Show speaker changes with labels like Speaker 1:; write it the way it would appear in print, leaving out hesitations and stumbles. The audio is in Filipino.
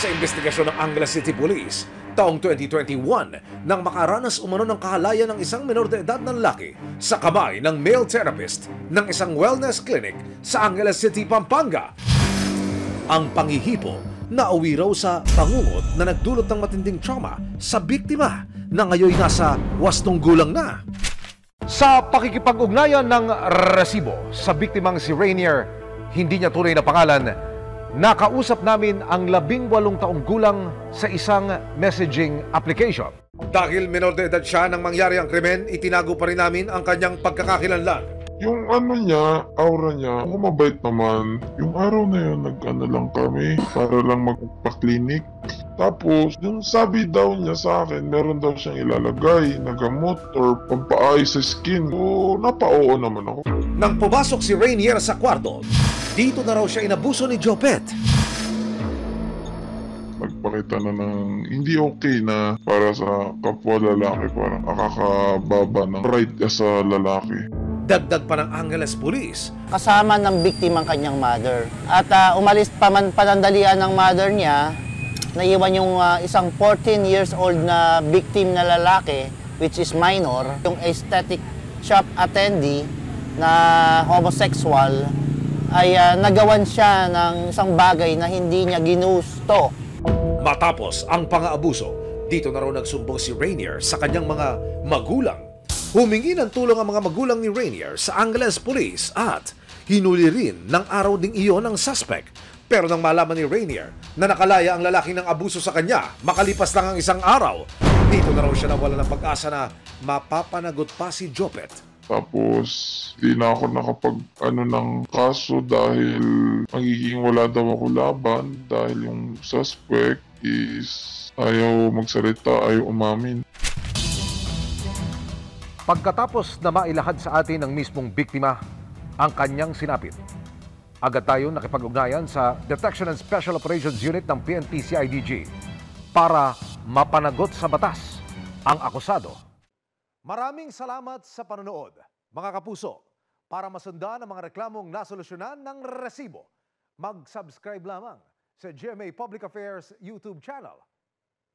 Speaker 1: sa investigasyon ng Angeles City Police taong 2021 nang makaranas umano ng kahalayan ng isang menor de edad na lalaki sa kamay ng male therapist ng isang wellness clinic sa Angeles City, Pampanga. Ang panghihipo nauwi raw sa pangungot na nagdulot ng matinding trauma sa biktima na ngayon nasa 8 gulang na. Sa pakikipag-ugnayan ng resibo sa biktimang si Rainier, hindi niya tunay na pangalan, nakausap namin ang 18 taong gulang sa isang messaging application. Dahil menor de edad siya nang mangyari ang krimen, itinago pa rin namin ang kanyang pagkakakilanlan.
Speaker 2: Yung ano niya, aura niya, ako mabait naman. Yung araw na yun, nag-ano lang kami para lang magpa-clinic. Tapos, yung sabi daw niya sa akin, meron daw siyang ilalagay na gamot or pampaayos sa skin. So, napa-oo naman ako.
Speaker 1: Nang pumasok si Rainier sa kwarto, dito na raw siya inabuso ni Jopet.
Speaker 2: Nagpakita na ng hindi okay na para sa kapwa lalaki, parang nakakababa ng right sa lalaki.
Speaker 1: Dagdag pa ng Angeles Police.
Speaker 3: Kasama ng biktima ang kanyang mother. At umalis pa man panandalian ng mother niya, naiwan yung isang 14 years old na victim na lalaki, which is minor, yung aesthetic shop attendee na homosexual, ay nagawan siya ng isang bagay na hindi niya ginusto.
Speaker 1: Matapos ang pang-aabuso, dito na raw nagsumbong si Rainier sa kanyang mga magulang. Humingi ng tulong ang mga magulang ni Rainier sa Angeles Police at hinuli rin ng araw ding iyon ng suspect. Pero nang malaman ni Rainier na nakalaya ang lalaki ng abuso sa kanya, makalipas lang ang isang araw, dito na raw siya nawala ng pag-asa na mapapanagot pa si Jopet.
Speaker 2: Tapos, di na ako nakapag-ano ng kaso dahil magiging wala daw ako laban dahil yung suspect is ayaw magsalita, ayaw umamin.
Speaker 1: Pagkatapos na mailahad sa atin ng mismong biktima ang kanyang sinapit, agad tayo nakipag-ugnayan sa Detection and Special Operations Unit ng PNP-CIDG para mapanagot sa batas ang akusado. Maraming salamat sa panonood, mga kapuso. Para masundan ang mga reklamong nasolusyonan ng resibo, mag-subscribe lamang sa GMA Public Affairs YouTube channel.